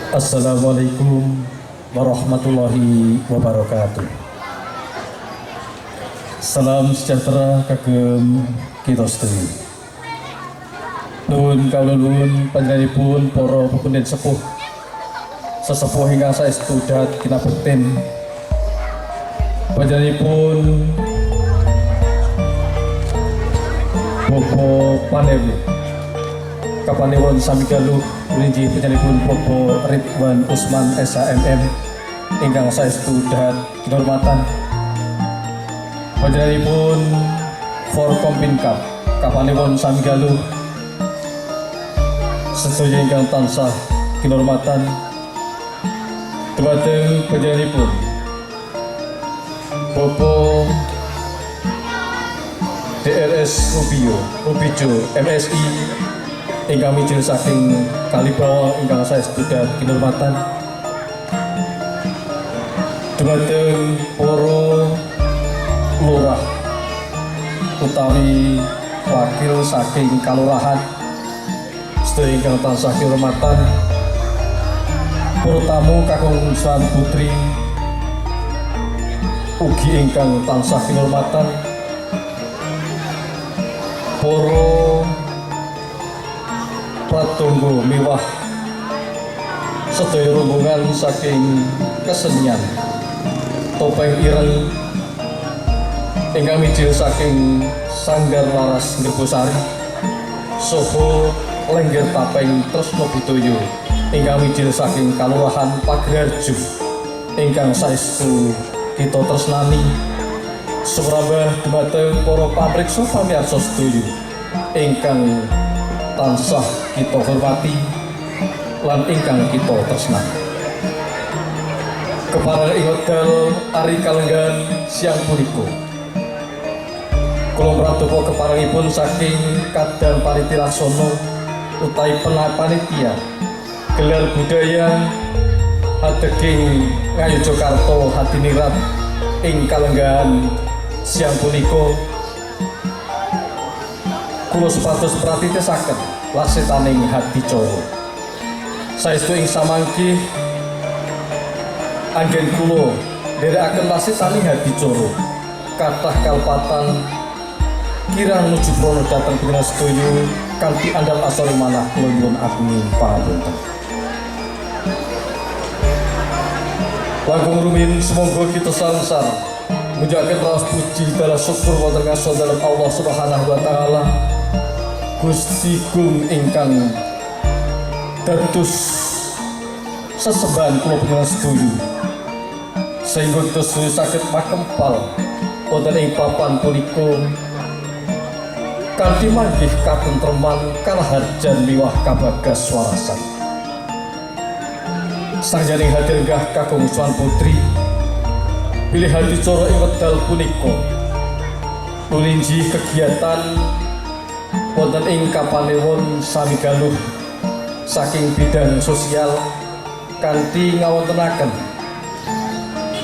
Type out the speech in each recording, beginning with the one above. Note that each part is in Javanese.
Assalamualaikum warahmatullahi wabarakatuh. Salam sejahtera kagem kita sedaya. Nuwun kawula panjenenganipun para pepundhen sepuh sesepuh ingkang saestu dahat kinabekten. Panjenenganipun Bapak Panewu Kapanewon Samigaluh Rinji penyanipun Bapak Ridwan Usman SHMM ingkang saestu dahat kinurmatan. Panjenenganipun Forkompinkat Kapanewon Samigaluh sedaya ingkang tansah kinurmatan. Dumateng panjenenganipun Bapak DRS Rubijo MSI ingkang mijil saking Kalibawa ingkang saestu dahat kinurmatan. Dumateng para lurah utawi wakil saking kalurahan sedaya ingkang tansah kinurmatan. Para tamu kakung Swan Putri ugi ingkang tansah kinurmatan. Para pratunggo miwah sedaya rombongan saking kesenian topeng ireng ingkang mijil saking Sanggar Laras Ngerbosari saha Lengger Tapeng Tresna Budaya ingkang mijil saking Kalurahan Pagerharjo ingkang saestu kita tresnani. Sumrambah dumateng para pamriksa pamirsa sedaya ingkang tansah kita hormati lan ingkang kita tresnani. Kepareng ing wekdal ari kalenggan siang punika kula mratoba keparengipun saking Kadang Pariti Laksana utawi panitia gelar budaya Hadeging Ngayogyakarta Hadiningrat ing kalenggan siang punika kula supados pratitesaken lasetaning hadicara saestu ing samangkih anggen kula nderekaken lasetaning hadicara kathah kalpatan kirang nuju prana dhateng panjenengan sedaya kanthi andhap asori manah kula nyuwun agung pangapunten. Langkung rumiyin semoga kita sansar mujahaken raos puji bala syukur wonten ngarsa dalem Allah Subhanahu wa taala Gusti Gung ingkang dados sesembahan kula panjenengan sedaya sehingga kita sedaya saged makempal wonten ing papan punika kanthi manggih katentreman kalaharjan miwah kabagas warasan. Sanjaning hadir enggah kakung Swan Putri pilih hadicara ing wekdal punika nulinji kegiatan wonten ing Kapanewon Samigaluh saking bidang sosial kanthi ngawontenaken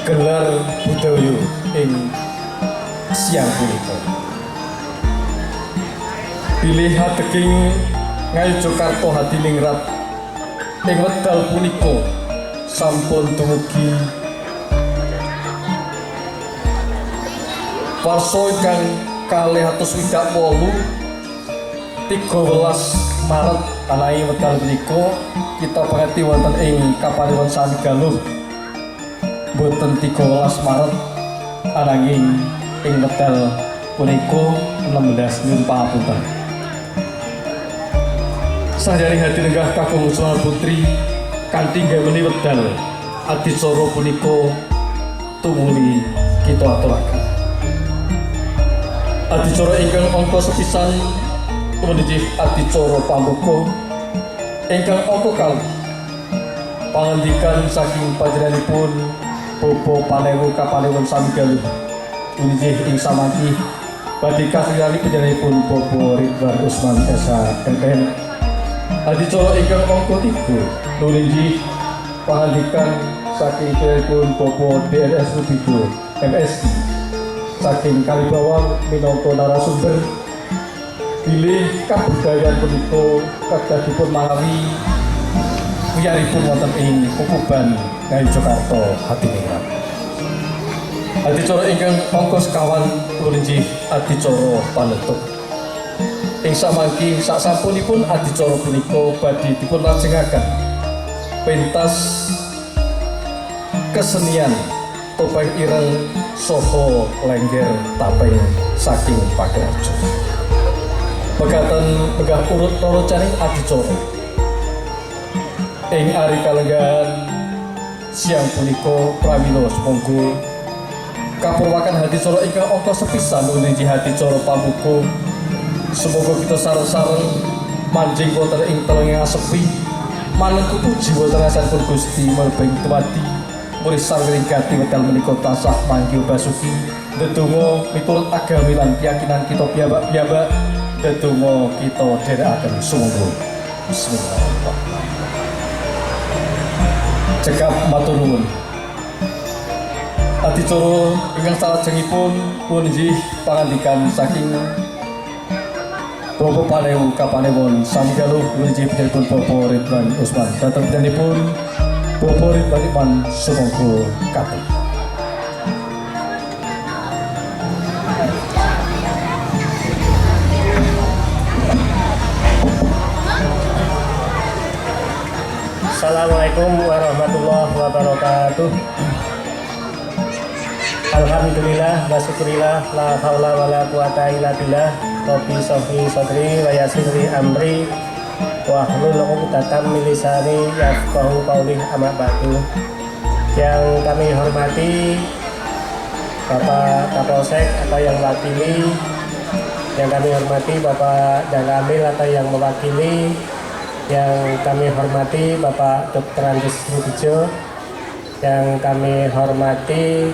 gelar budaya ing siang punika. Pilih Hadeging Ngayogyakarta Hadiningrat ing wekdal punika sampun dumugi warsa ingkang 268 13 Maret anawi wekdal punika kita pangeti wonten ing Kapanewon Samigaluh boten 13 Maret ananging ing wekdal punika 16 nyumpah punten. Sanjani hati nenggah kakung Usman Putri kanthi nggawani wedal adicara punika tumuli kita aturaken. Adicara ingkang angka sepisan menuju adicara pambuka ingkang angka kalih pangandikan saking panjenenganipun Bapak Panewu Kapanewon Samigaluh menuju ing samangki badhe kasiyani panjenenganipun Bapak Ridwan Usman SHMM. Adicara ingkang angka 3 nulinggih pangandikan saking panjenenganipun Bapak DNS Rubido MSI saking Kalibawang minangka narasumber bilih kabudayaan punika kedadipun malawi wiyaripun wonten ing Kukuban Ngayogyakarta Hadiningrat. Adicara ingkang angka sekawan nulinggih adicara panutup. Ing samangki sasampunipun adicara punika badhe dipun lajengaken pentas kesenian topeng ireng saha lengger tapeng saking Pagerarjo. Pegatan megah urut loro-caning adicara ing ari kalenggahan siang punika pramila sumangga kapurwakan hadicara ingkang angka sepisan nulinggih hadicara pambuka. Semoga kita sareng-sareng manjing wonten ing telenging sepi manengku puji wonten asanipun Gusti malebing tumati murid sarengingkati wedal menika tansah manggih basuki ndedonga miturut agami lan keyakinan kita piyambak-piyambak ndedonga kita dherekaken sumangga. Bismillahirrahmanirrahim. Cekap matur nuwun. Adicara ingkang salajengipun punjih pangandikan saking Bapak Panewu Kapanewon Samigaluh punjih panjenenganipun Bapak Ridwan Usman dhateng panjenenganipun Bapak Ridwan sumangga katut. Assalamualaikum warahmatullahi wabarakatuh. Alhamdulillah wa syukurillah la haula wa la quwata illa billah. Rabbi shrahli sadri wa yassirli amri wa hlul 'uqdatam min lisani yafqahu qawli amma ba'du. Yang kami hormati Bapak Kapolsek atau yang wakili, yang kami hormati Bapak Danramil atau yang mewakili, yang kami hormati Bapak Dr. Andes Rubijo, yang kami hormati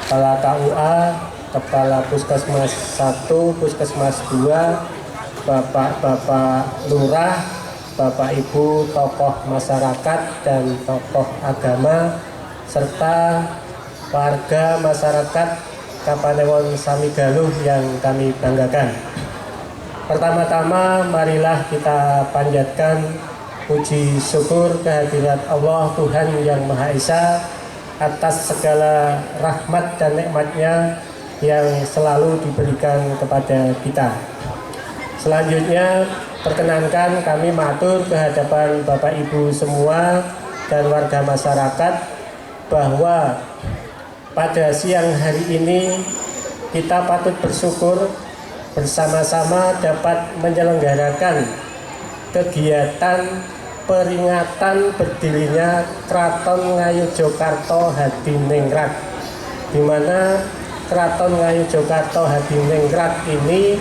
Kepala KUA, Kepala Puskesmas 1, Puskesmas 2, Bapak-Bapak Lurah, Bapak Ibu tokoh masyarakat dan tokoh agama, serta warga masyarakat Kapanewon Samigaluh yang kami banggakan. Pertama-tama marilah kita panjatkan puji syukur kehadirat Allah Tuhan Yang Maha Esa atas segala rahmat dan nikmatnya yang selalu diberikan kepada kita. Selanjutnya perkenankan kami matur kehadapan Bapak Ibu semua dan warga masyarakat bahwa pada siang hari ini kita patut bersyukur bersama-sama dapat menyelenggarakan kegiatan peringatan berdirinya Kraton Ngayogyakarta Hadiningrat, di mana Kraton Ngayogyakarta Hadiningrat ini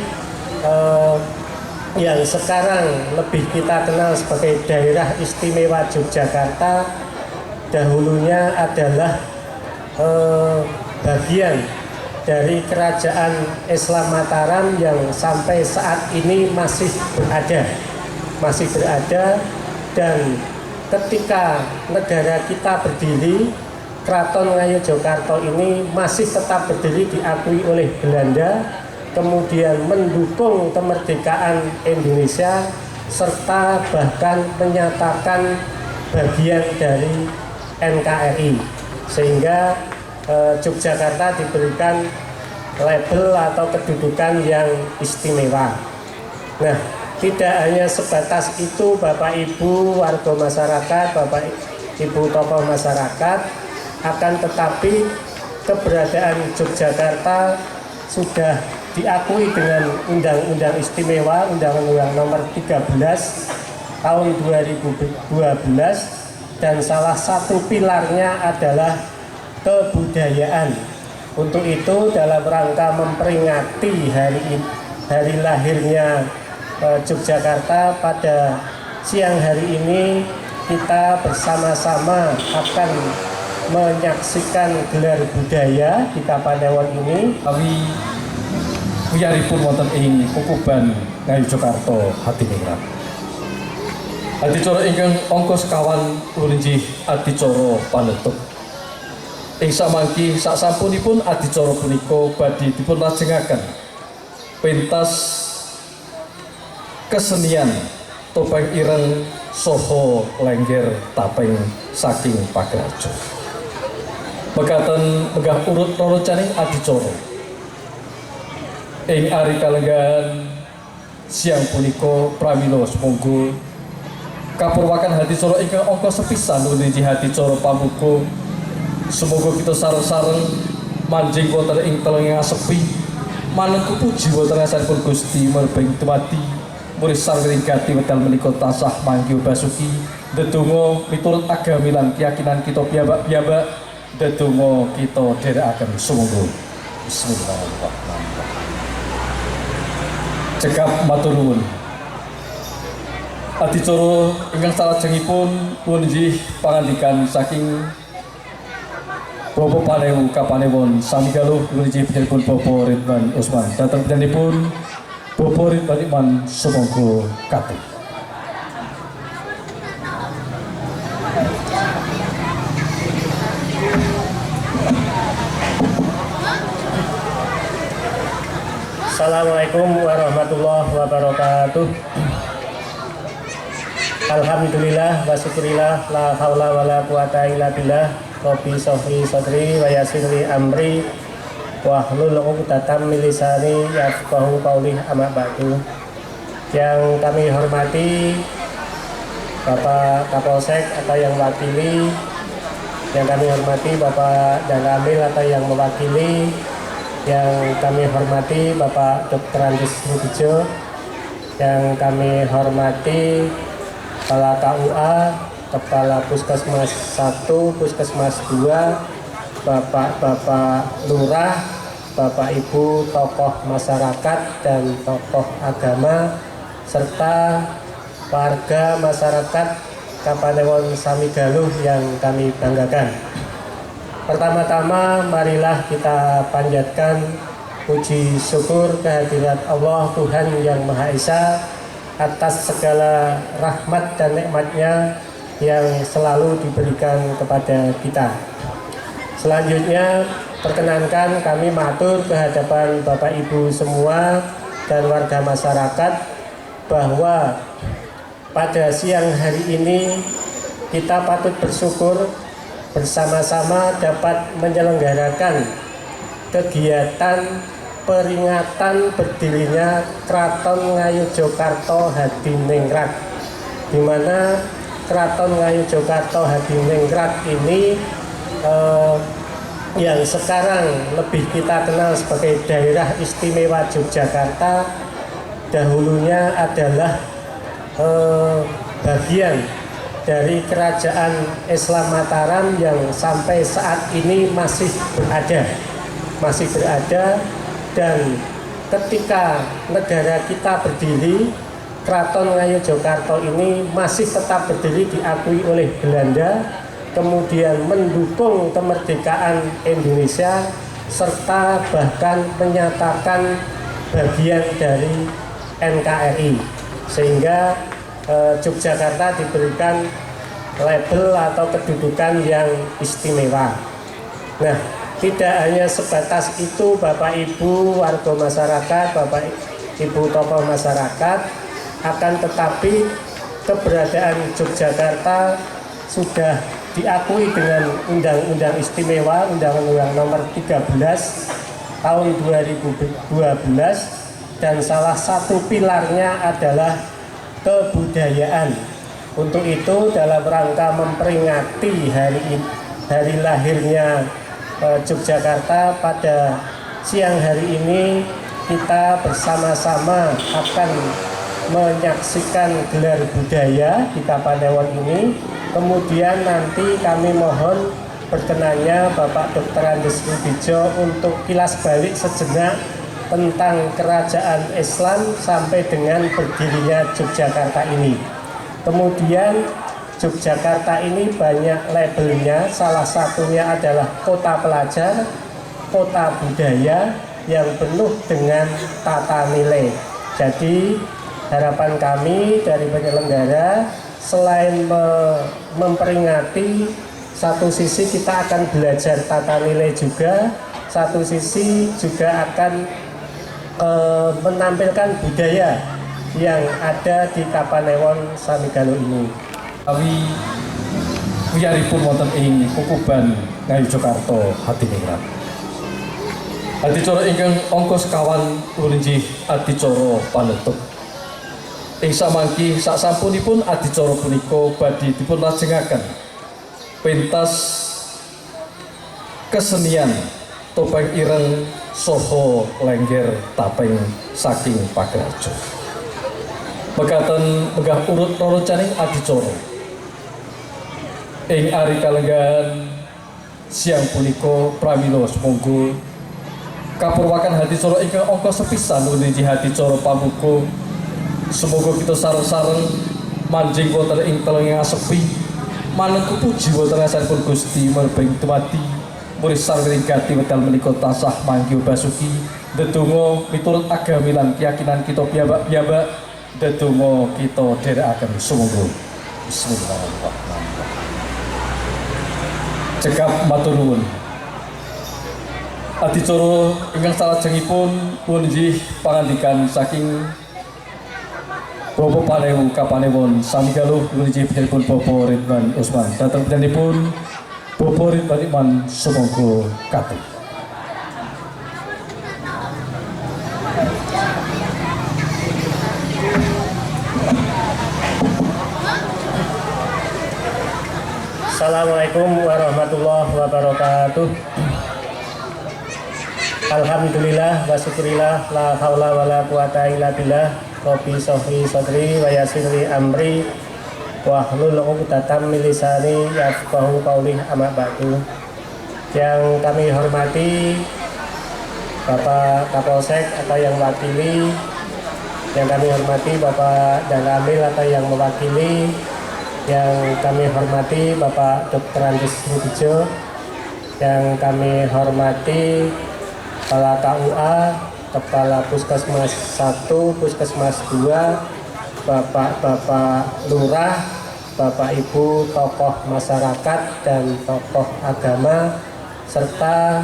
yang sekarang lebih kita kenal sebagai Daerah Istimewa Yogyakarta, dahulunya adalah bagian dari Kerajaan Islam Mataram yang sampai saat ini masih berada, dan ketika negara kita berdiri, Kraton Ngayogyakarta ini masih tetap berdiri, diakui oleh Belanda, kemudian mendukung kemerdekaan Indonesia serta bahkan menyatakan bagian dari NKRI, sehingga Yogyakarta diberikan label atau kedudukan yang istimewa. Nah, tidak hanya sebatas itu Bapak Ibu warga masyarakat, Bapak Ibu tokoh masyarakat, akan tetapi keberadaan Yogyakarta sudah diakui dengan Undang-Undang Istimewa, Undang-Undang Nomor 13 tahun 2012 dan salah satu pilarnya adalah kebudayaan. Untuk itu dalam rangka memperingati hari lahirnya Yogyakarta pada siang hari ini, kita bersama-sama akan menyaksikan gelar budaya di Kapanewon ini. Kami wiyaripun wonten ing Kukuban Ngayogyakarta Hadiningrat. Adicara ingkang angka sekawan inggih adicara panutup. Ing samangki sasampunipun adicara punika badhe dipun lajengaken pentas kesenian topeng ireng saha lengger tapeng saking Pagrajo. Mekaten megah urut rorocaning adicara. Ing ari kalenggan siang punika pramila sumangga kapurwakan hadicara ingkang angka sepisan nuju hadicara pambuka. Semoga kita sareng-sareng manjing wonten ing telenging sepi manengku puji wonten asanipun Gusti merbing tumati murid sareng gati wedal menika tasah manggi basuki ndedonga miturut agami lan keyakinan kita piyambak-piyambak ndedonga kita dherekaken sumangga. Bismillahirrahmanirrahim. Cekap matur nuwun. Adicara ingkang salajengipun pun inggih pangandikan saking Bapak Panewu Kapanewon sami galuh inggih panjenenganipun Bapak Ridwan Usman dhateng panjenenganipun Bapak Ridwan Iman sumangga katut. Assalamualaikum warahmatullahi wabarakatuh. Alhamdulillah wa syukurillah la haula wa la quwata illa billah. Rabbi shrah sadri wa yassir li amri wahlul 'uqdatam min lisani yafqahu qawli amma ba'du. Yang kami hormati Bapak Kapolsek atau yang wakili, yang kami hormati Bapak Danramil atau yang mewakili, yang kami hormati Bapak Dr. Andis Mudijo, yang kami hormati Kepala KUA, Kepala Puskesmas 1, Puskesmas 2, Bapak-Bapak Lurah, Bapak Ibu tokoh masyarakat dan tokoh agama, serta warga masyarakat Kapanewon Sami Galuh yang kami banggakan. Pertama-tama marilah kita panjatkan puji syukur kehadirat Allah Tuhan Yang Maha Esa atas segala rahmat dan nikmatnya yang selalu diberikan kepada kita. Selanjutnya perkenankan kami matur ke hadapan Bapak Ibu semua dan warga masyarakat bahwa pada siang hari ini kita patut bersyukur bersama-sama dapat menyelenggarakan kegiatan peringatan berdirinya Kraton Ngayogyakarta Hadiningrat, di mana Kraton Ngayogyakarta Hadiningrat ini yang sekarang lebih kita kenal sebagai Daerah Istimewa Yogyakarta, dahulunya adalah bagian dari Kerajaan Islam Mataram yang sampai saat ini masih berada. Dan ketika negara kita berdiri, Kraton Ngayogyakarta ini masih tetap berdiri, diakui oleh Belanda, kemudian mendukung kemerdekaan Indonesia, serta bahkan menyatakan bagian dari NKRI, sehingga Yogyakarta diberikan label atau kedudukan yang istimewa. Nah, tidak hanya sebatas itu Bapak Ibu warga masyarakat, Bapak Ibu tokoh masyarakat, akan tetapi keberadaan Yogyakarta sudah diakui dengan Undang-Undang Istimewa, Undang-Undang Nomor 13 tahun 2012, dan salah satu pilarnya adalah kebudayaan. Untuk itu dalam rangka memperingati hari lahirnya Yogyakarta pada siang hari ini, kita bersama-sama akan menyaksikan gelar budaya di Kapanewon ini. Kemudian nanti kami mohon berkenannya Bapak Dr. Andes Rudijo untuk kilas balik sejenak tentang kerajaan Islam sampai dengan berdirinya Yogyakarta ini. Kemudian Yogyakarta ini banyak labelnya, salah satunya adalah kota pelajar, kota budaya yang penuh dengan tata nilai. Jadi harapan kami dari penyelenggara selain memperingati, satu sisi kita akan belajar tata nilai juga, satu sisi juga akan menampilkan budaya yang ada di Kapanewon Samigaluh ini. Kami wiyaripun wonten ing Kukuban Ngayogyakarta Hadiningrat. Adicara ingkang angka sekawan ulinjih adicara panutup. Ing samangki saksampunipun adicara punika badhe dipun lajengaken pentas kesenian topeng ireng saha lengger tapeng saking Pagrajo. Mekaten megah urut rerocaning adicara. Ing ari kalenggan siang punika pramila sumangga kapurwakan hadicara ingkang angka sepisan uninji hadicara pambuka. Semoga kita sareng-sareng manjing wonten ing telenging sepi manengku puji wonten ngasanipun Gusti merbing tumati murid sareng gati wedal menika tasah manggi basuki ndedonga miturut agami lan keyakinan kita piyambak-piyambak ndedonga kita dherekaken sumangga. Bismillahirrahmanirrahim. Cekap matur nuwun. Adicara ingkang salajengipun punjih pangandikan saking Bapak Panewu Kapanewon Samigaluh punjih panjenenganipun Bapak Ridwan Usman dhateng panjenenganipun Bapak Ridwan Iman sumangga katut. Assalamualaikum warahmatullahi wabarakatuh. Alhamdulillah wa syukurillah la haula wa la quwata illa billah. Rabbi shrah sadri wa yassir li amri wahlul 'uqdatam min lisani yafqahu qawli amma ba'du. Yang kami hormati Bapak Kapolsek atau yang wakili, yang kami hormati Bapak Danramil atau yang mewakili, yang kami hormati Bapak Dr. Andes Rudijo, yang kami hormati Kepala KUA, Kepala Puskesmas 1, Puskesmas 2, Bapak-Bapak Lurah, Bapak Ibu tokoh masyarakat dan tokoh agama, serta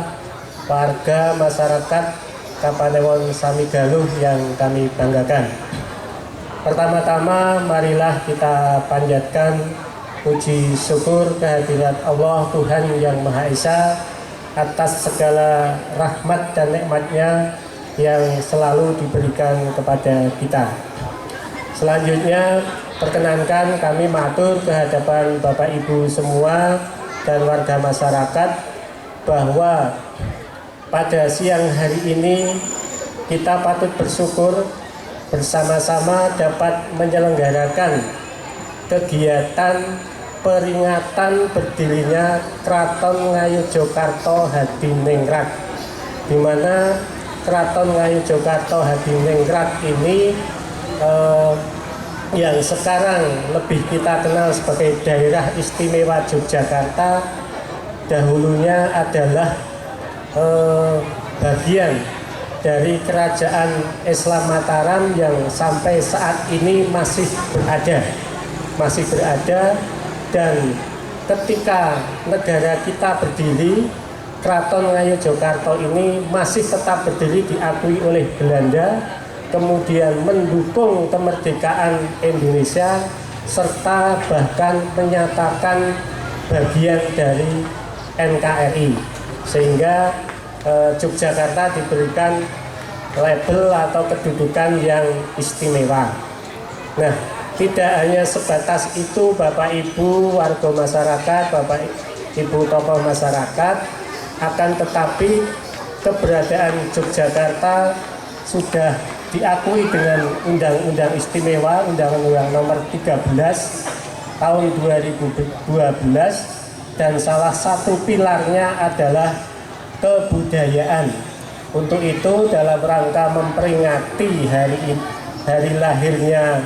warga masyarakat Kapanewon Samigaluh yang kami banggakan. Pertama-tama marilah kita panjatkan puji syukur kehadirat Allah Tuhan Yang Maha Esa atas segala rahmat dan nikmatnya yang selalu diberikan kepada kita. Selanjutnya perkenankan kami matur kehadapan Bapak Ibu semua dan warga masyarakat bahwa pada siang hari ini kita patut bersyukur bersama-sama dapat menyelenggarakan kegiatan peringatan berdirinya Kraton Ngayogyakarta Hadiningrat, di mana Kraton Ngayogyakarta Hadiningrat ini yang sekarang lebih kita kenal sebagai Daerah Istimewa Yogyakarta, dahulunya adalah bagian dari Kerajaan Islam Mataram yang sampai saat ini masih berada, dan ketika negara kita berdiri, Kraton Ngayogyakarta ini masih tetap berdiri, diakui oleh Belanda, kemudian mendukung kemerdekaan Indonesia serta bahkan menyatakan bagian dari NKRI, sehingga Yogyakarta diberikan label atau kedudukan yang istimewa. Nah, tidak hanya sebatas itu Bapak Ibu warga masyarakat, Bapak Ibu tokoh masyarakat, akan tetapi keberadaan Yogyakarta sudah diakui dengan Undang-Undang Istimewa Undang-Undang Nomor 13 tahun 2012, dan salah satu pilarnya adalah kebudayaan. Untuk itu, dalam rangka memperingati hari lahirnya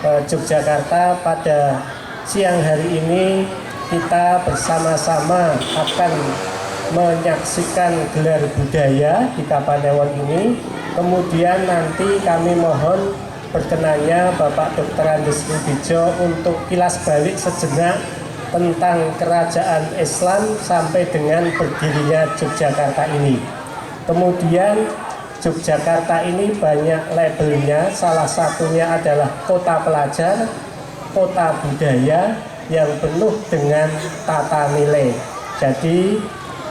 Yogyakarta pada siang hari ini, kita bersama-sama akan menyaksikan gelar budaya di Kapanewon ini. Kemudian nanti kami mohon berkenannya Bapak Dr. Andes Rudijo untuk kilas balik sejenak tentang kerajaan Islam sampai dengan berdirinya Yogyakarta ini. Kemudian Yogyakarta ini banyak labelnya, salah satunya adalah kota pelajar, kota budaya yang penuh dengan tata nilai. Jadi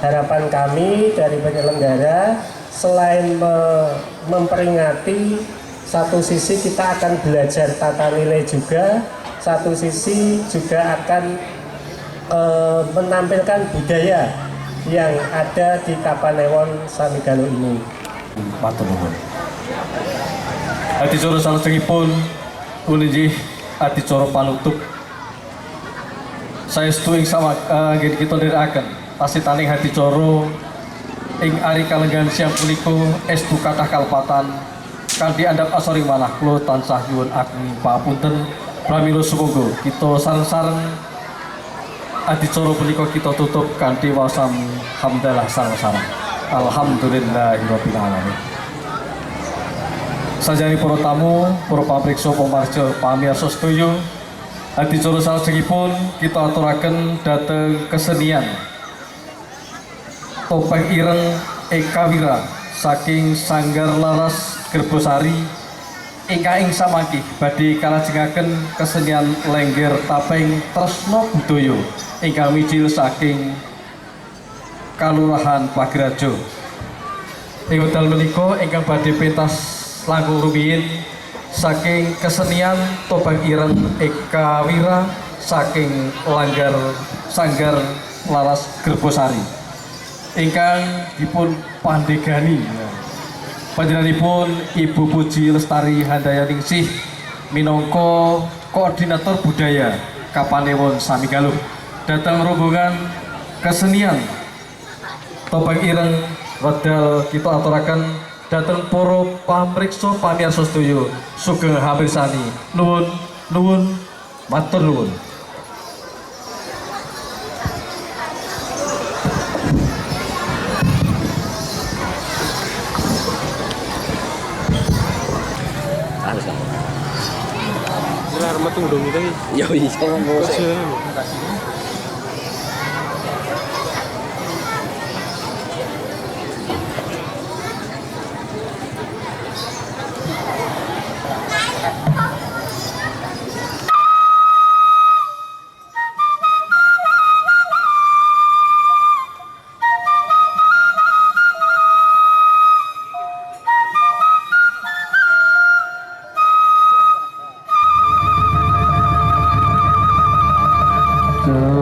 harapan kami dari penyelenggara, selain memperingati, satu sisi kita akan belajar tata nilai juga, satu sisi juga akan menampilkan budaya yang ada di Kapanewon Samigaluh ini. Matur nuwun. Adicara salajengipun ulinjih adicara panutup. Saestu ing nggih kita nderekaken pasitaning adicara ing ari kalenggan siang punika estu kathah kalpatan kanthi andhap asori manah kula tansah nyuwun ageng papunten pramila sumangga kita sareng-sareng adicara punika kita tutup kanthi wasam hamdalah sareng-sareng. Alhamdulillahirabbil alamin. Sajane para tamu, para pamirsa pamarja pamirsa sedaya, adicara salajengipun kita aturaken dhateng kesenian Topeng Ireng Eka Wira saking Sanggar Laras Gerbosari ingkang ing samangkih badhe kalajengaken kesenian Lengger Tapeng Tresna Budaya ingkang mijil saking Kalurahan Pagerajo. Ing wekdal menika ingkang badhe pentas langkung rumiyin saking kesenian Topeng Ireng Eka Wira saking Sanggar Laras Gerbosari ingkang dipun pandegani panjenenganipun Ibu Puji Lestari Handayaningsih minangka koordinator budaya Kapanewon Samigaluh. Datang rombongan kesenian Topeng Ireng wedal kita aturaken dhateng para pamriksa pamirsa sedaya sugeng hamirsani. Nuwun matur nuwun. Yo iya ngomong. Ke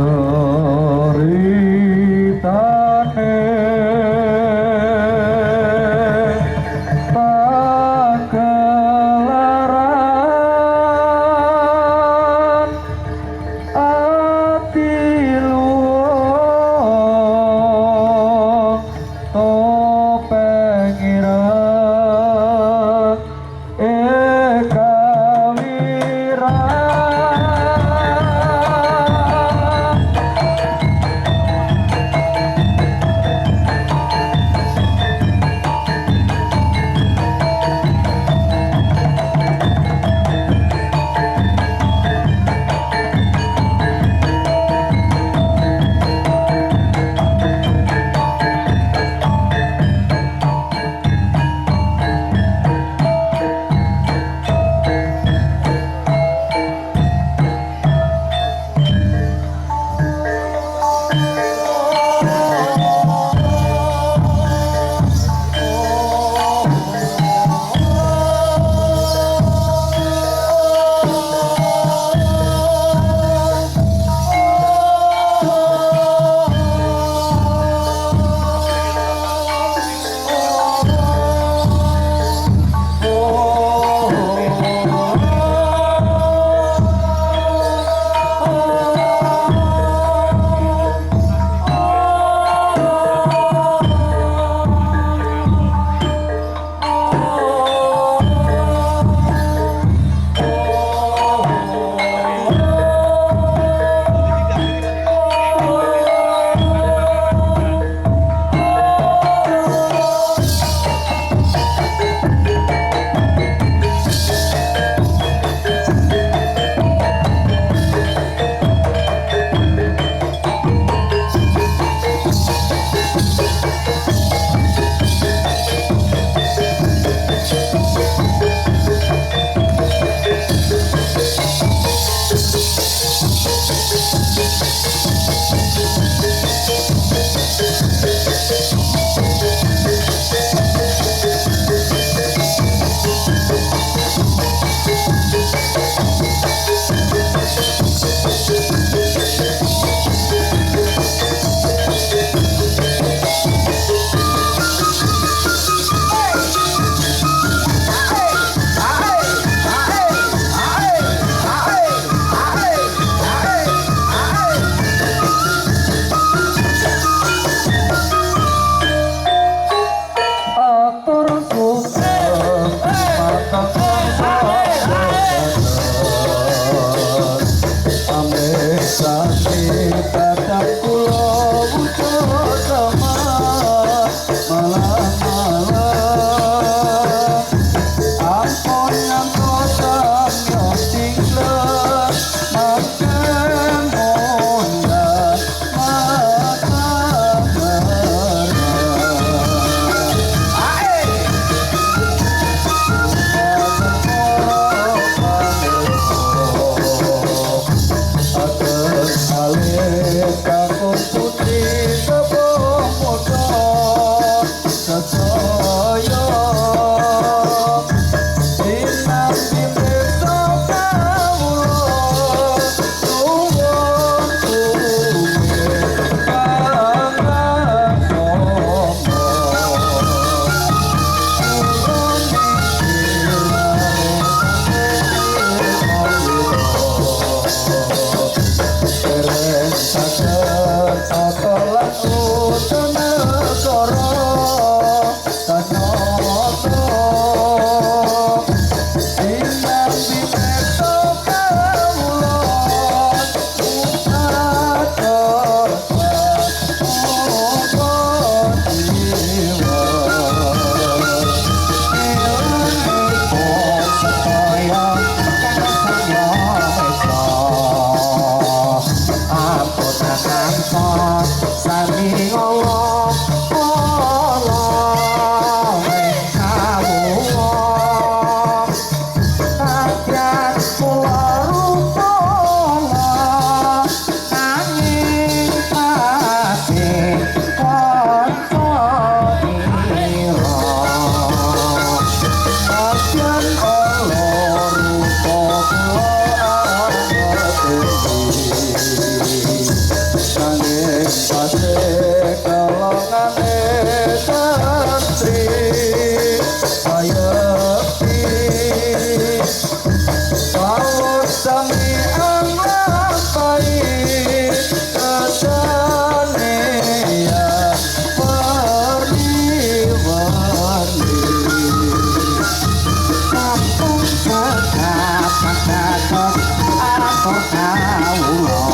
kawula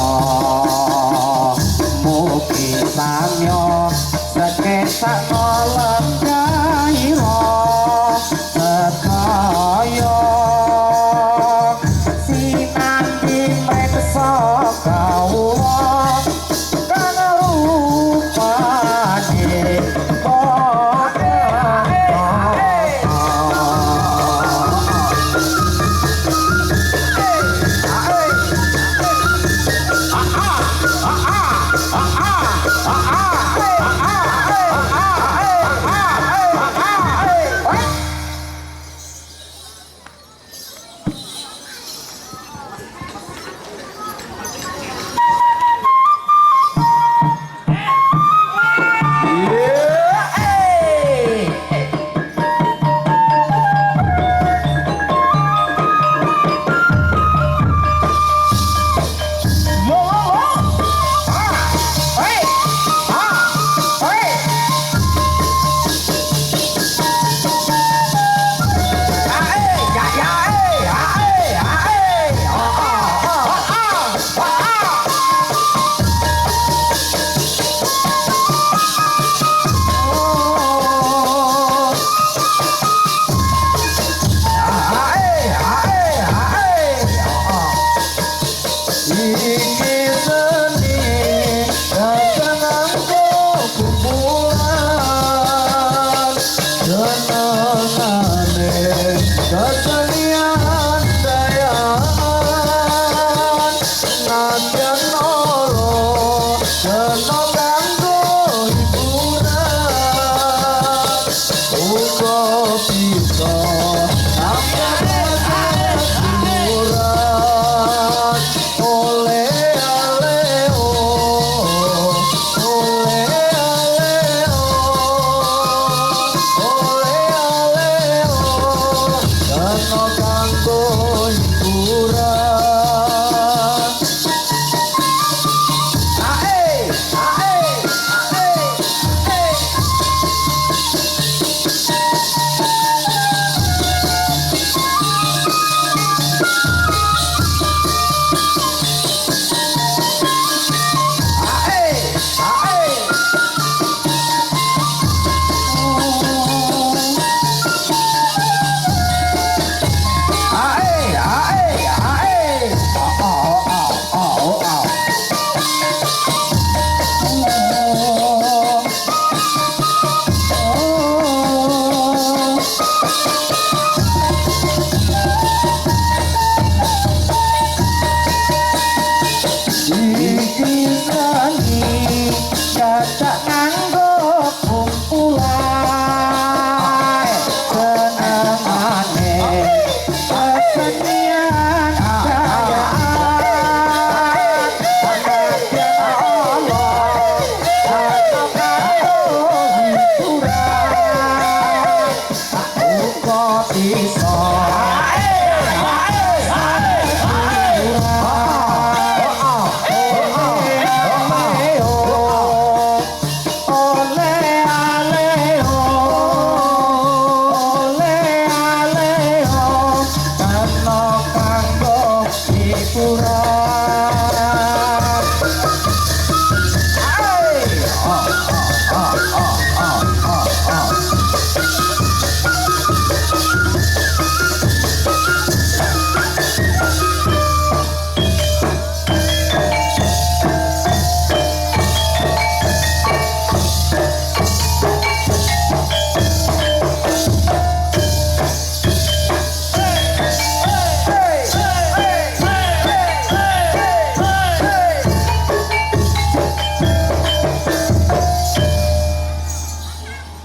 mugi samya sekesak kolem kaira sedaya sinambi meksa kawula kang rupane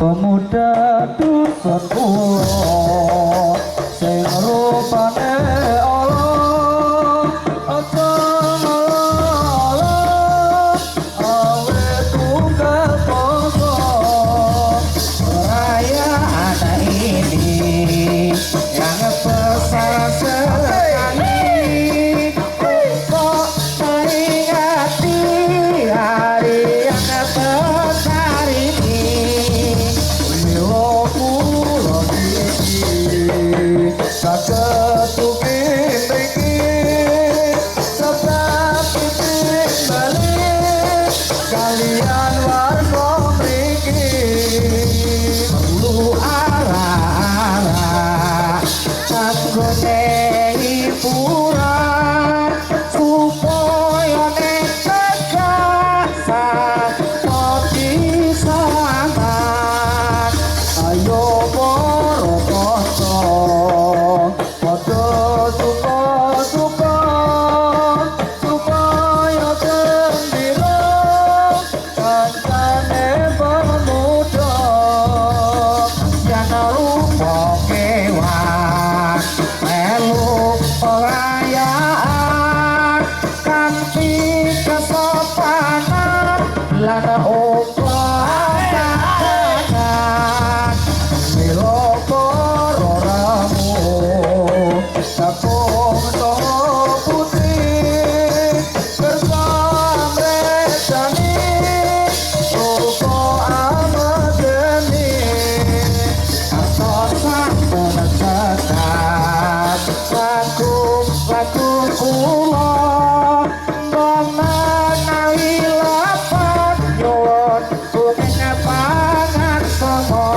pemuda dusun kula sing rupane Allah aja Allah awe tunggal poso raya ada ini yang besar sekali kok peringati hari yang besar ini. lan opakan milo para ramu kapung toho putih bersamretani rupa amadeni asosan penegakan lagu kula memenawi lapan nyuwun bumi pangan semua.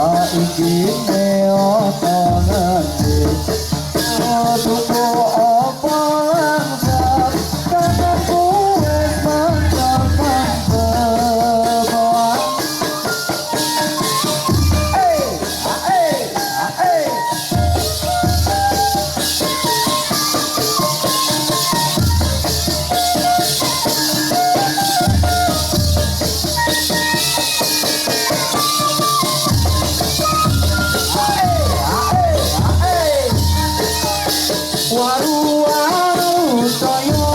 saiki neoto ngendi tuku apa langsat karena kuwe mantap-mantap. Waru-waru toyo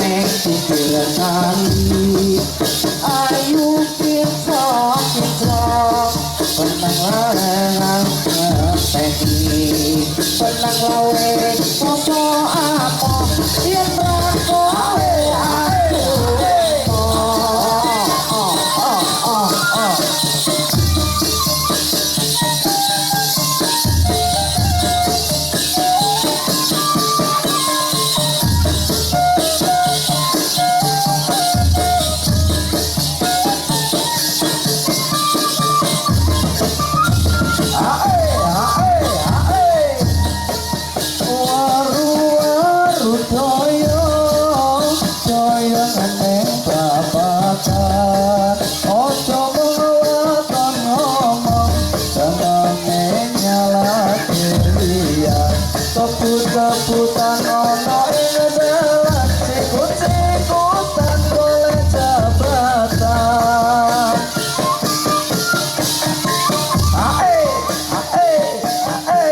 ning pinggir kali ayu pinco penang larang ngepeni penang lawe poso apa yen rakoe Kebut-kebutan ono ing dalan sikut-sikutan golek jabatan. Ae, ae, ae.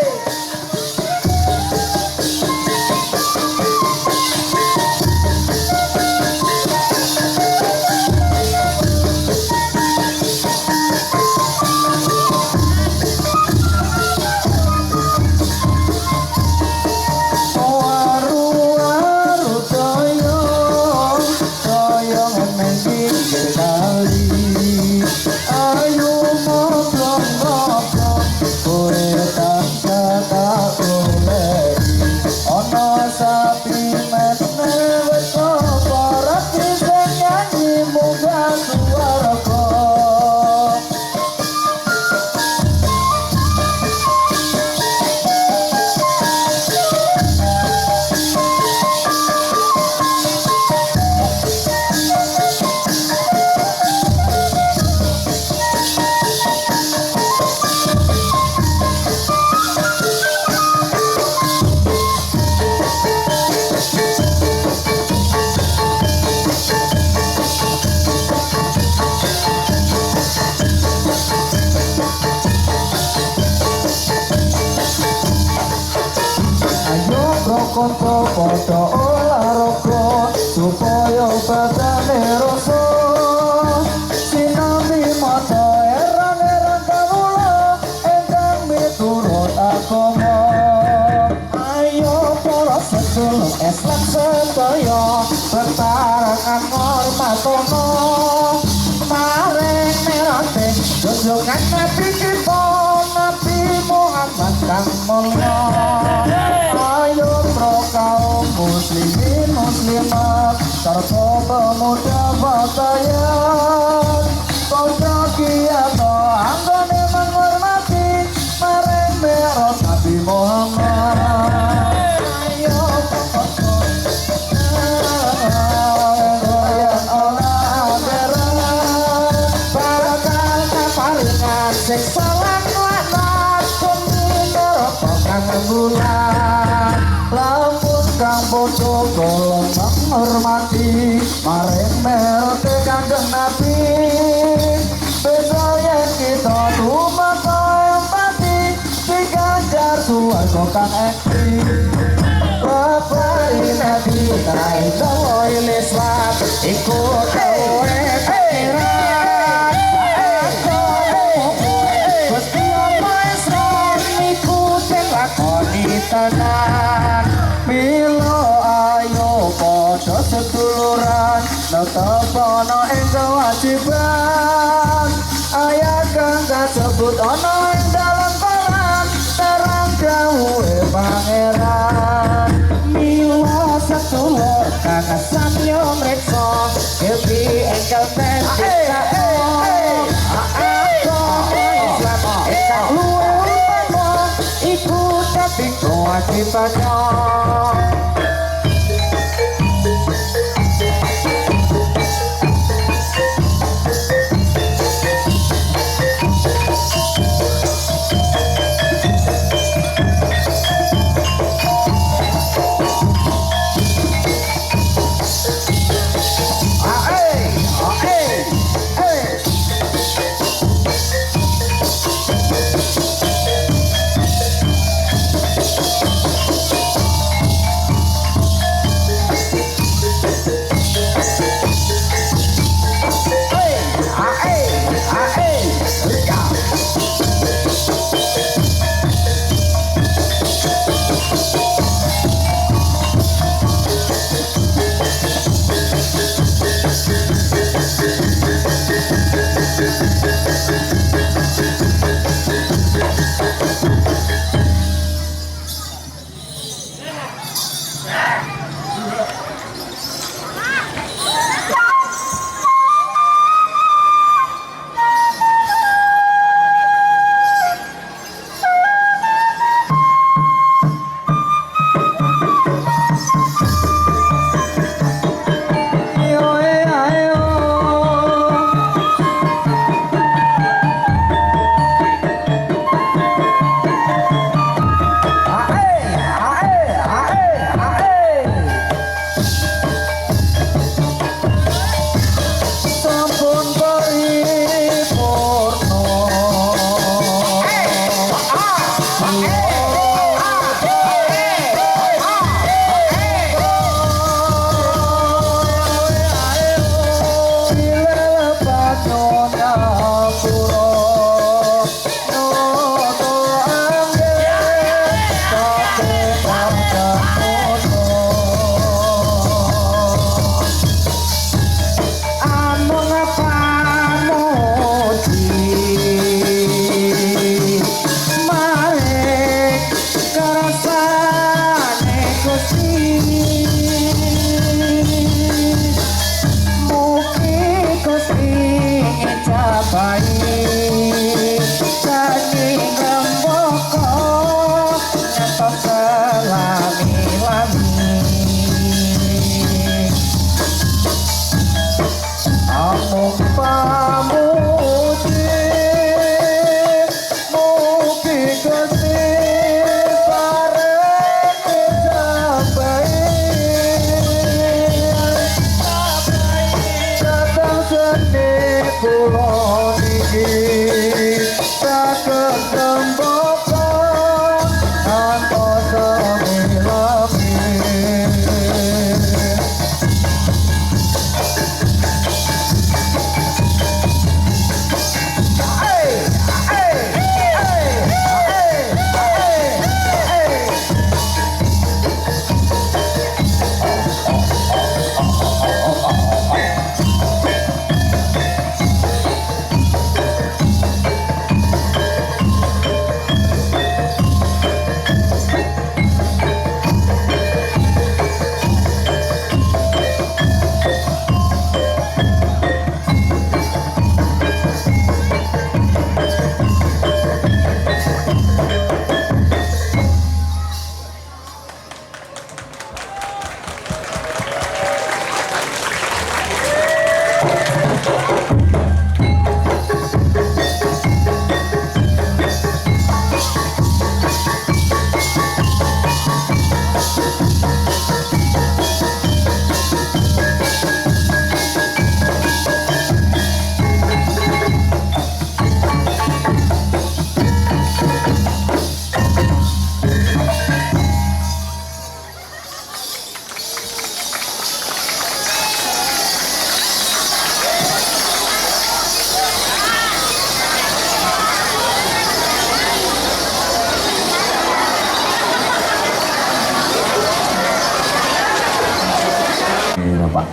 Konco podo olahraga supaya badane rasa sinambi mata eran-eran kawula ingkang miturut agama. Ayo para sedulur Islam sedaya bertarangan ngormatono maring merate junjungan Nabi kita Nabi Muhammad kang mulya. Ayo pro kaum muslimin muslimat sarta pemuda batayan padha kiyato anggone menghormati marang mi'raj Nabi Muhammad. Ayo bakal kaparingan sing salah laknat kuminara kang bulan lamun kang bojo golong menghormati maring merote kanjeng Nabi. Besok yang kita tumata empati diganjar suwarga kang ekstrim. Bapak Nabi kaita loyal Islam ikut kowe pangeran. Gusti Allah Islam ikutin lakoni tenan. Milo ayo padha seduluran netepana ing kewajiban. Ayat kang kasebut ana ing dalam Quran terang dawuhe pangeran. Milo sedulur kang samyo mreksa kepi engkel ten lagi banyak.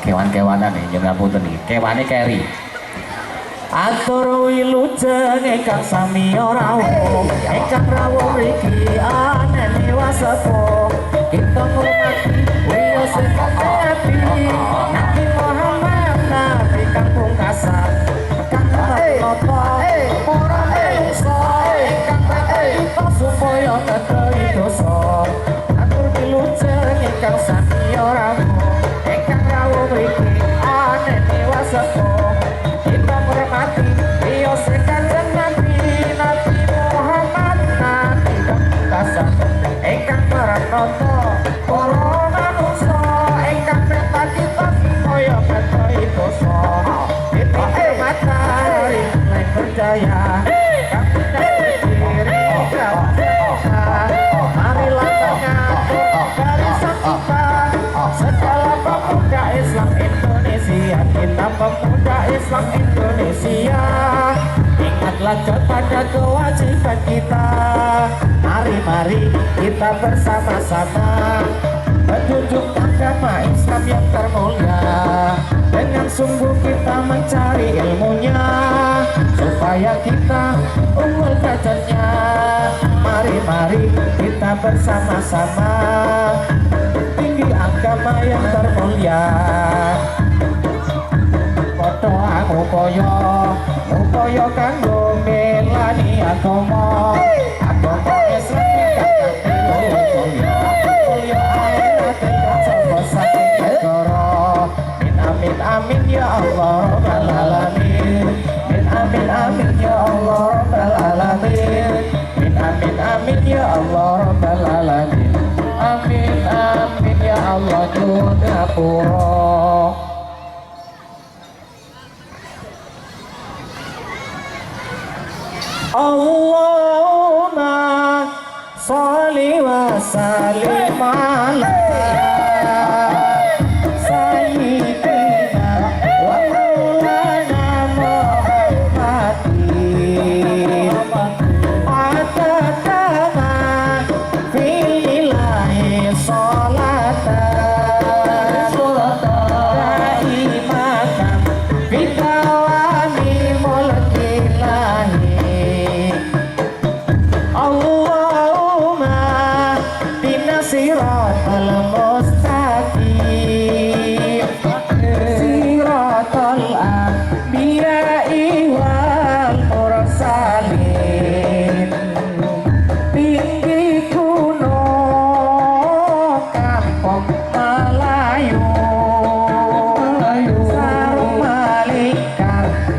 kewan-kewanan nih jeneng ngapunten nih kewane keri atur wilujeng ingkang sami ora wong ingkang rawuh mriki anene wasepo kita ngurmati wiyos api Nabi Muhammad nabi kang pungkasan kang napa ora iso kang supaya tetep dosa ingkang sami ora ingkang rawuh mriki anene wasepo kita hormati iyo sing Kanjeng Nabi Nabi Muhammad Nabi Kasan ingkang maranata para manungsa ingkang perintah kita kaya perintah dosa kita hormati lan percaya kami diri marilah mengatur barisan kita segala pemuda Islam Indonesia kita pemuda Islam Indonesia ingatlah kepada kewajiban kita mari kita bersama-sama menjunjung agama Islam yang termulia dengan sungguh kita mencari ilmunya supaya kita unggul derajatnya mari kita bersama-sama tinggi agama yang termulia padha upaya kanggo melani agama Islam mulya akhirat sapa saking negara amin amin ya Allah rabbal alamin amin ya Allah rabbal alamin amin ya Allah rabbal alamin amin ya Allah nyuwun ngapura. Allahumma sholli wa sallim ala sayyidina wa maulana Muhammadin atatama fil ilahi sholatan daimatan bidawami mulkilahi Allahumma bina siratal mustaqim siratal anbiya'i wal mursalin tinggi gunung kampung Melayu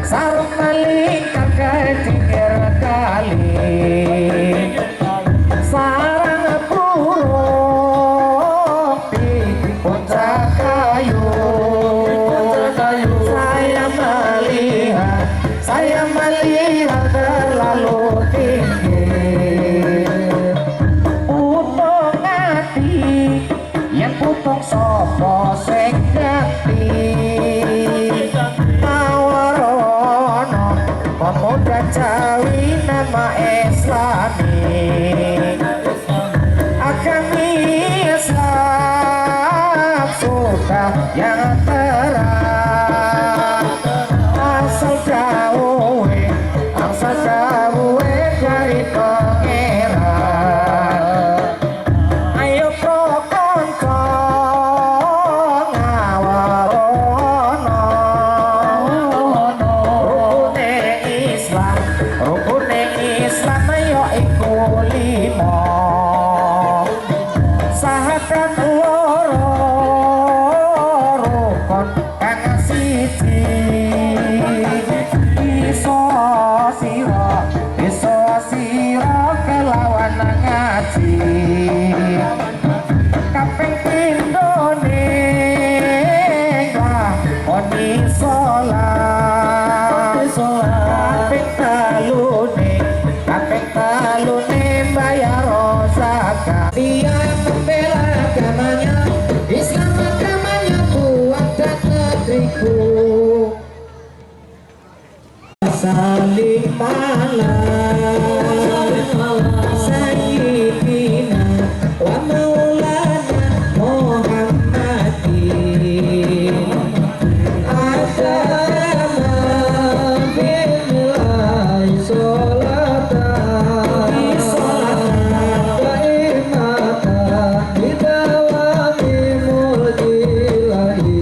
sarung malingkar ketinggian kali sarang burung di puncak kayu saya melihat terlalu tinggi putung hati yang putung sopo sing ganti mawarono pemuda Jawi nama Islami agami Islam suka yang terang asal jauhe dari pangeran ayo pro konco ngawarono rukune Islam ayo iku limo sahadat loro rukun kang siji iso sira kelawan ngaji kaping pindhone oni salat kaping talune bayar zakat dia membela agamanya Islam agamanya kuat dan negeriku saling sayyidina wa maulana Muhammadin adama billahi sholatan daimatan bidawami mulkilahi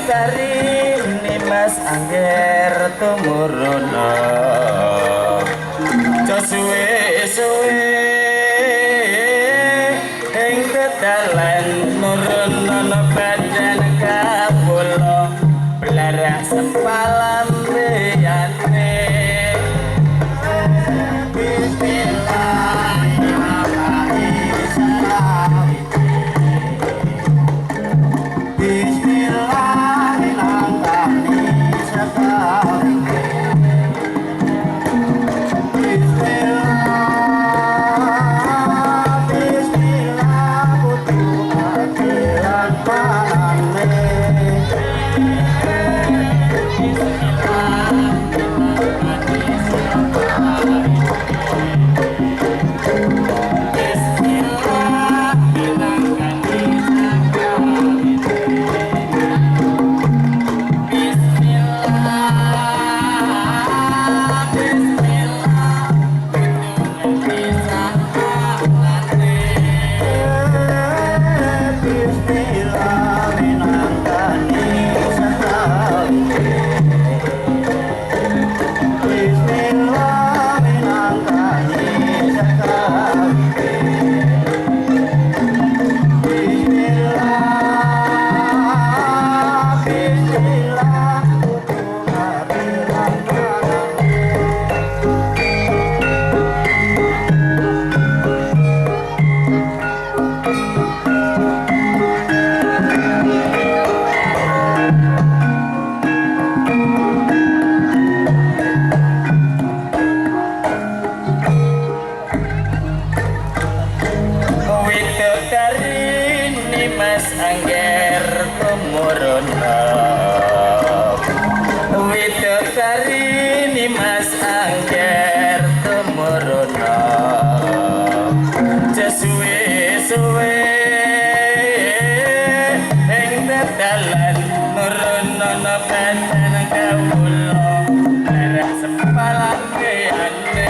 Karini Mas Angger tumuruna suwe-suwe ing tedalan nuruna badan kapulo belarang sempalan beyane Mas Angger tumuruna Widodari Mas Angger tumuruna suwe-suwe ing tedalan nuruna badan kawula lara sempalan beyane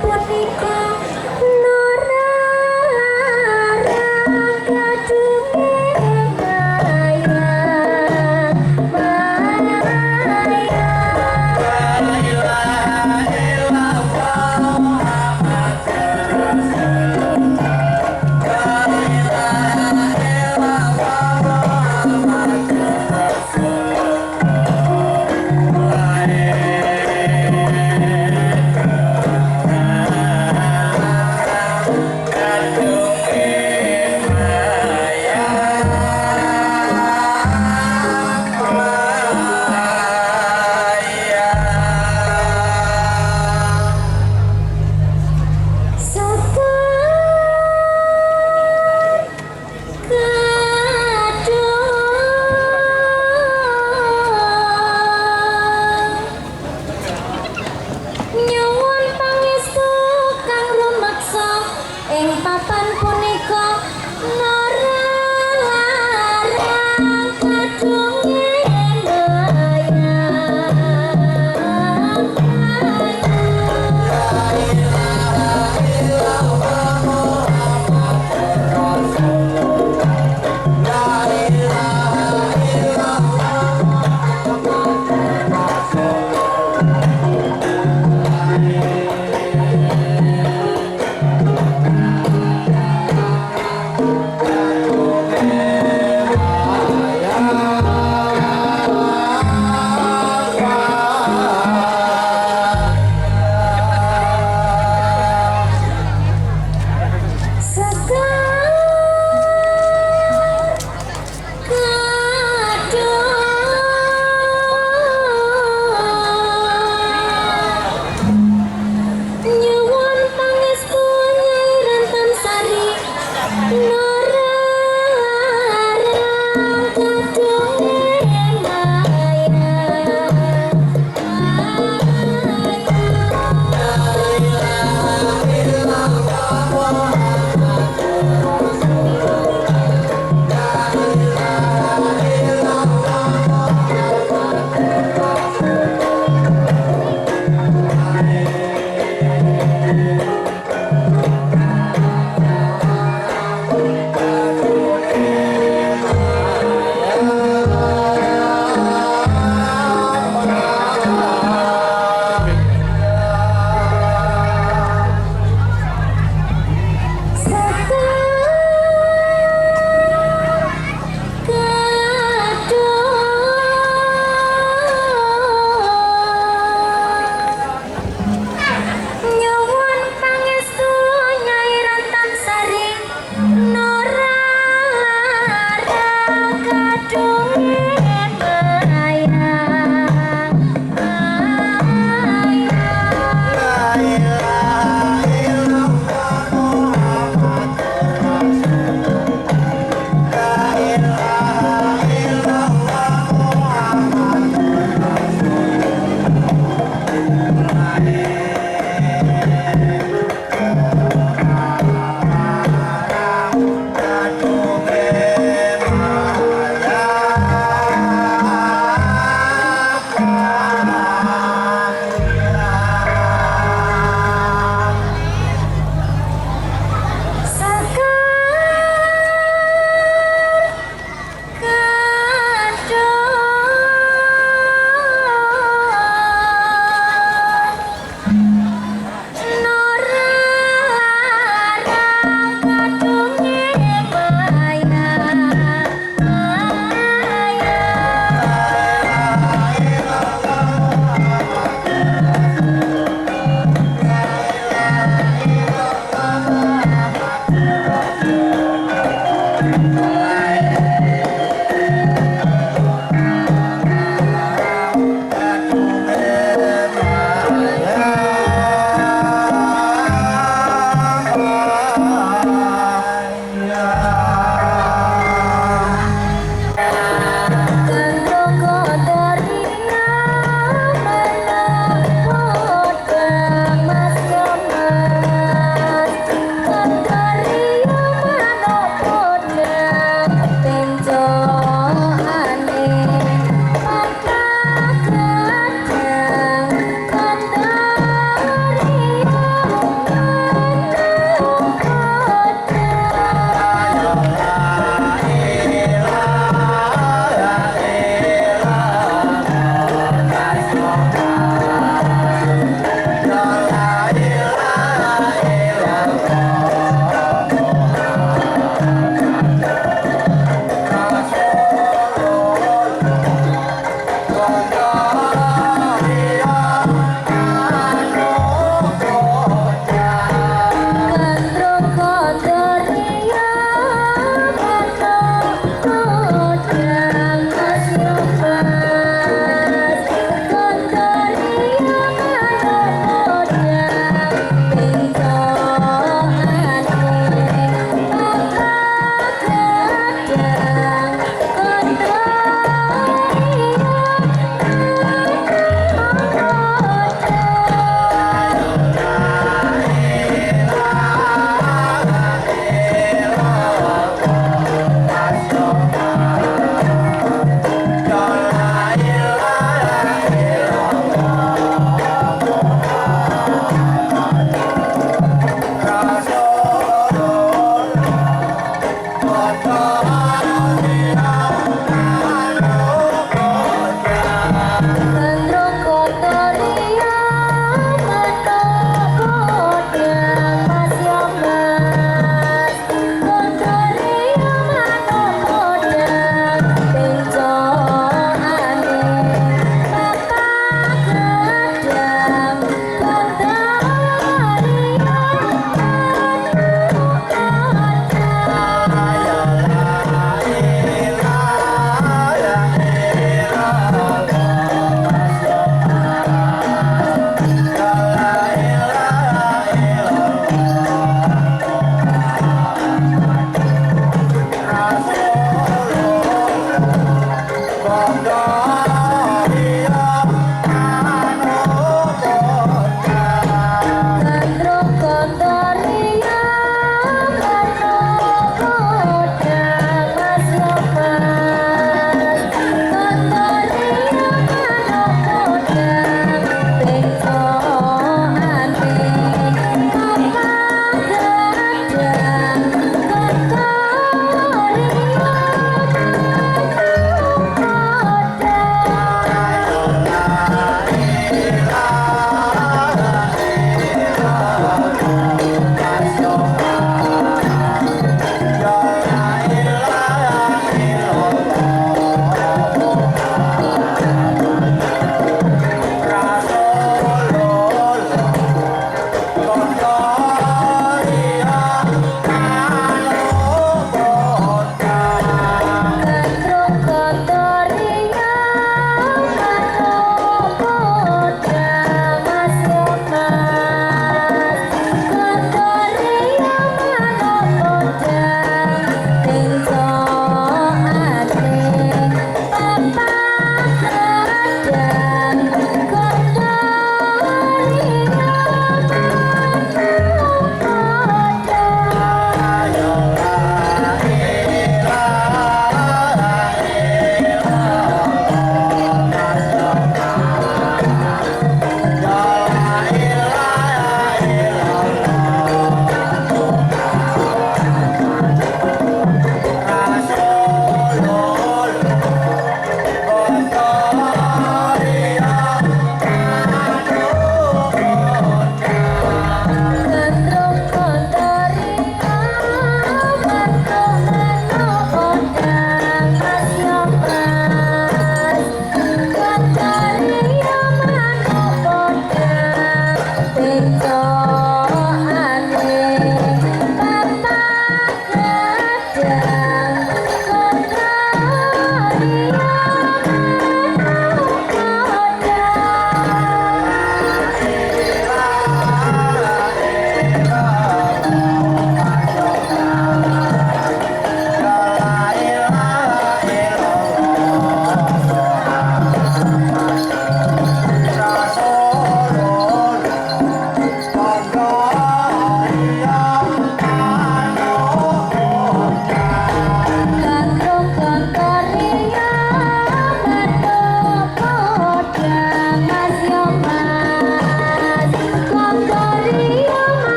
punika norarang kadung mayang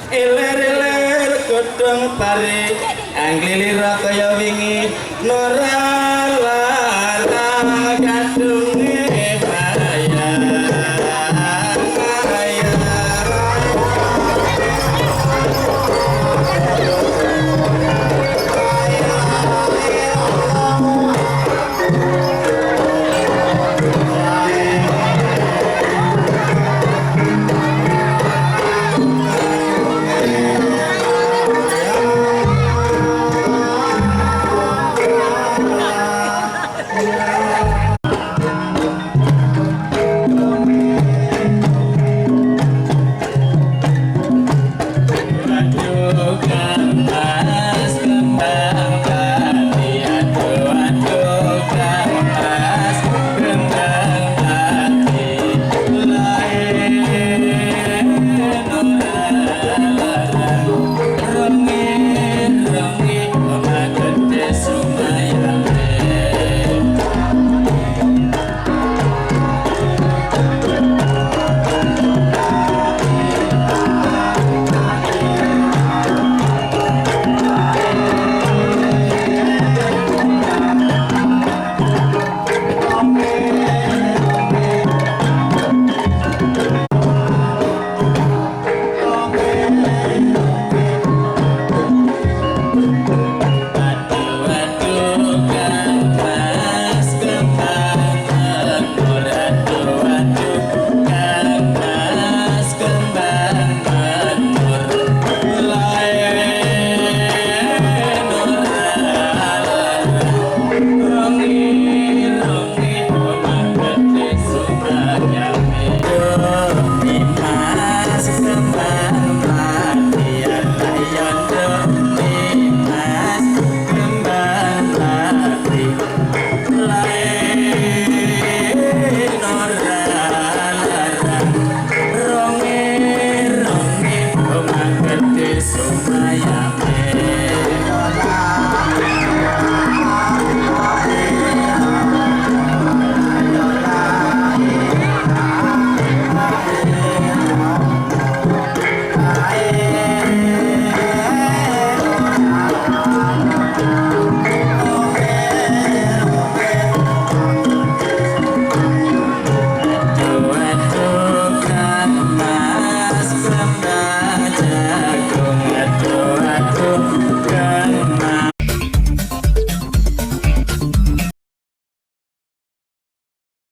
Ilir-ilir godhong pari angglilir kaya wingi norala